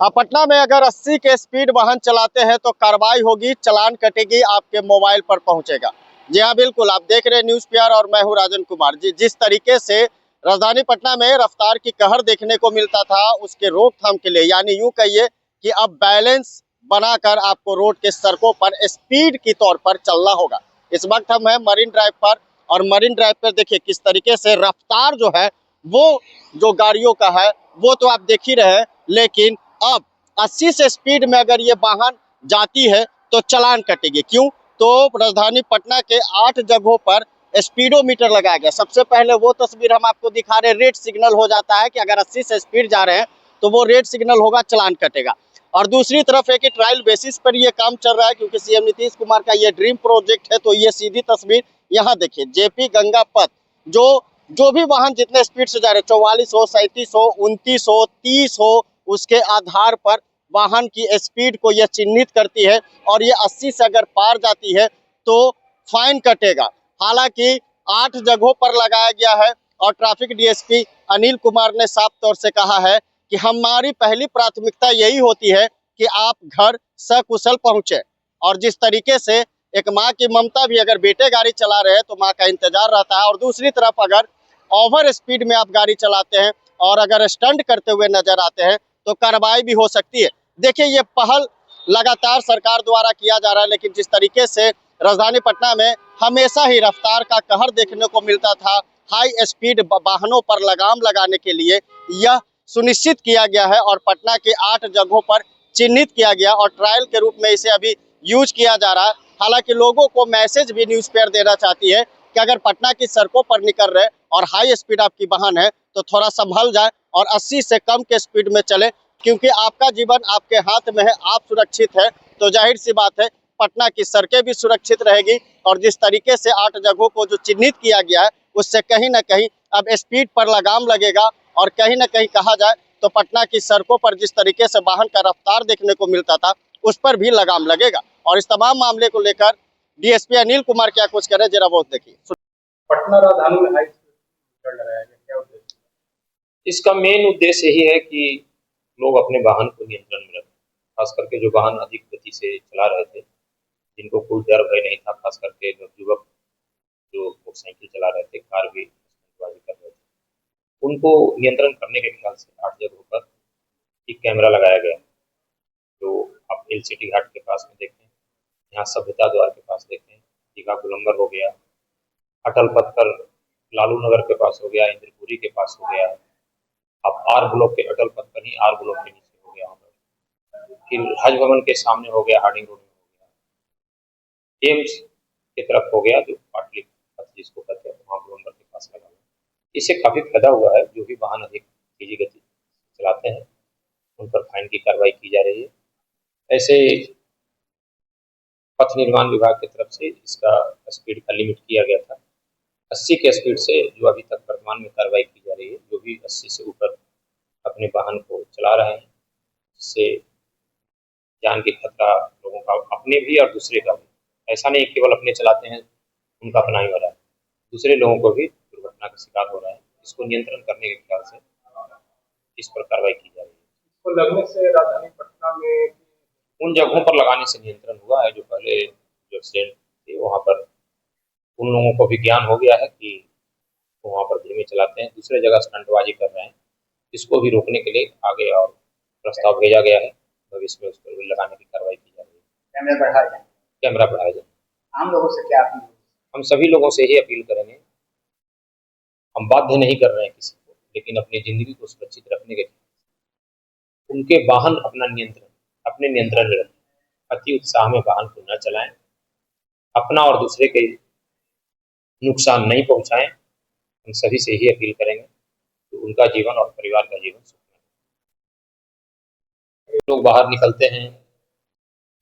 पटना में अगर 80 के स्पीड वाहन चलाते हैं तो कार्रवाई होगी, चालान कटेगी, आपके मोबाइल पर पहुंचेगा। जी हाँ, बिल्कुल, आप देख रहे हैं न्यूज़ पेपर और मैं हूं राजन कुमार जी। जिस तरीके से राजधानी पटना में रफ्तार की कहर देखने को मिलता था, उसके रोकथाम के लिए, यानी यूं कहिए कि अब बैलेंस बनाकर आपको रोड के सड़कों पर स्पीड की तौर पर चलना होगा। इस वक्त हम हैं मरीन ड्राइव पर, और मरीन ड्राइव पर देखिए किस तरीके से रफ्तार जो है वो जो गाड़ियों का है वो तो आप देख ही रहे हैं, लेकिन अब 80 से स्पीड में अगर ये वाहन जाती है तो चालान कटेगी। क्यों? तो राजधानी पटना के 8 जगहों पर स्पीडोमीटर लगाया गया। सबसे पहले वो तस्वीर हम आपको दिखा रहे हैं, रेड सिग्नल हो जाता है कि अगर 80 से स्पीड जा रहे हैं तो वो रेड सिग्नल होगा, चालान कटेगा। और दूसरी तरफ है कि ट्रायल बेसिस पर ये काम चल रहा है, क्योंकि सीएम नीतीश कुमार का ये ड्रीम प्रोजेक्ट है। तो ये सीधी तस्वीर यहाँ देखिए, जेपी गंगा पथ, जो भी वाहन जितने स्पीड से जा रहे हैं, 44 हो, 37 हो, 29 हो, 30 हो, उसके आधार पर वाहन की स्पीड को यह चिन्हित करती है, और ये 80 से अगर पार जाती है तो फाइन कटेगा। हालांकि 8 जगहों पर लगाया गया है, और ट्रैफिक डीएसपी अनिल कुमार ने साफ तौर से कहा है कि हमारी पहली प्राथमिकता यही होती है कि आप घर सकुशल पहुंचे। और जिस तरीके से एक माँ की ममता भी, अगर बेटे गाड़ी चला रहे हैं तो माँ का इंतजार रहता है, और दूसरी तरफ अगर ओवर स्पीड में आप गाड़ी चलाते हैं और अगर स्टंट करते हुए नजर आते हैं तो कार्रवाई भी हो सकती है। देखिए, ये पहल लगातार सरकार द्वारा किया जा रहा है, लेकिन जिस तरीके से राजधानी पटना में हमेशा ही रफ्तार का कहर देखने को मिलता था, हाई स्पीड वाहनों पर लगाम लगाने के लिए यह सुनिश्चित किया गया है और पटना के 8 जगहों पर चिन्हित किया गया, और ट्रायल के रूप में इसे अभी यूज किया जा रहा है। हालांकि लोगों को मैसेज भी न्यूज़ पेपर देना चाहती है कि अगर पटना की सड़कों पर निकल रहे और हाई स्पीड आपकी वाहन है तो थोड़ा संभल जाए और 80 से कम के स्पीड में चले, क्योंकि आपका जीवन आपके हाथ में है, आप सुरक्षित है तो जाहिर सी बात है पटना की सड़कें भी सुरक्षित रहेगी। और जिस तरीके से 8 जगहों को जो चिन्हित किया गया है उससे कहीं ना कहीं अब स्पीड पर लगाम लगेगा, और कहीं ना कहीं कहा जाए तो पटना की सड़कों पर जिस तरीके से वाहन का रफ्तार देखने को मिलता था उस पर भी लगाम लगेगा। और इस तमाम मामले को लेकर डीएसपी अनिल कुमार क्या कुछ करे, जरा वो देखिए। पटना राजधानी में हाई स्पीड लगाया गया, क्या उद्देश्य? इसका मेन उद्देश्य यही है कि लोग अपने वाहन को नियंत्रण में रखें, खास करके जो वाहन अधिक गति से चला रहे थे, जिनको कोई डर भय नहीं था, खास करके युवक जो मोटरसाइकिल चला रहे थे, कार भी बाजी कर रहे थे, उनको नियंत्रण करने के ख्याल से 8 जगहों पर एक कैमरा लगाया गया। तो आप एलसीटी घाट के पास में देखें, यहाँ सभ्यता द्वार के पास देखें, दीघा गोलंबर हो गया, अटल पथ पर लालू नगर के पास हो गया, इंद्रपुरी के पास हो गया, अब आर ब्लॉक के अटल पथ पर नहीं, आर ब्लॉक के नीचे हो गया, फिर राजभवन के सामने हो गया, हार्डिंग रोड में हो गया, एम्स की तरफ हो गया, जो पाटली पथ जिसको कहते हैं, वहाँ गोलंबर के पास लगा हुआ। इससे काफी फायदा हुआ है, जो भी वाहन अधिक तेजी गति चलाते हैं उन पर फाइन की कार्रवाई की जा रही है। ऐसे पथ निर्माण विभाग की तरफ से इसका स्पीड का लिमिट किया गया था 80 के स्पीड से, जो अभी तक वर्तमान में कार्रवाई की जा रही है। जो भी 80 से ऊपर अपने वाहन को चला रहे हैं, इससे जान की खतरा लोगों का, अपने भी और दूसरे का भी। ऐसा नहीं केवल अपने चलाते हैं उनका अपना ही हो रहा है, दूसरे लोगों को भी दुर्घटना का शिकार हो रहा है। इसको नियंत्रण करने के ख्याल से इस पर कार्रवाई की जा रही है। इसको लगने से राजधानी पटना में उन जगहों पर लगाने से नियंत्रण हुआ है जो पहले जो एक्सीडेंट थे वहाँ पर उन लोगों को भी ज्ञान हो गया है कि वो वहाँ पर धीमे चलाते हैं, दूसरे जगह स्टंटबाजी कर रहे हैं। इसको भी रोकने के लिए आगे और प्रस्ताव भेजा गया है, भविष्य में उस पर भी लगाने की कार्रवाई की जा रही है। कैमरा बढ़ाया जाए। आम लोगों से क्या अपील? हम सभी लोगों से ही अपील करेंगे, हम बाध्य नहीं कर रहे हैं किसी को, लेकिन अपनी जिंदगी को सुरक्षित रखने के उनके वाहन अपने नियंत्रण में रखें, अति उत्साह में वाहन को न चलाएं, अपना और दूसरे के नुकसान नहीं पहुंचाएं। हम सभी से ही अपील करेंगे कि उनका जीवन और परिवार का जीवन सुखमय हो। लोग बाहर निकलते हैं,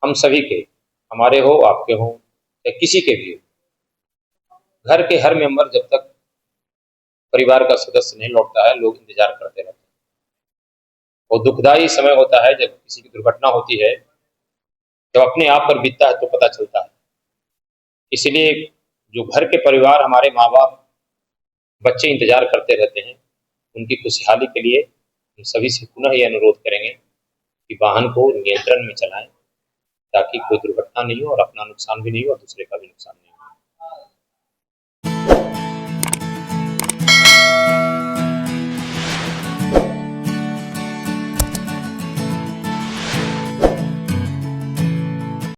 हम सभी के, हमारे हो, आपके हो, या किसी के भी हो, घर के हर मेंबर जब तक परिवार का सदस्य नहीं लौटता है, लोग इंतजार करते रहते हैं। वो दुखदायी समय होता है जब किसी की दुर्घटना होती है, जब अपने आप पर बीतता है तो पता चलता है। इसलिए जो घर के परिवार, हमारे माँ बाप, बच्चे इंतजार करते रहते हैं, उनकी खुशहाली के लिए हम सभी से पुनः ये अनुरोध करेंगे कि वाहन को नियंत्रण में चलाएं ताकि कोई दुर्घटना नहीं हो और अपना नुकसान भी नहीं हो और दूसरे का भी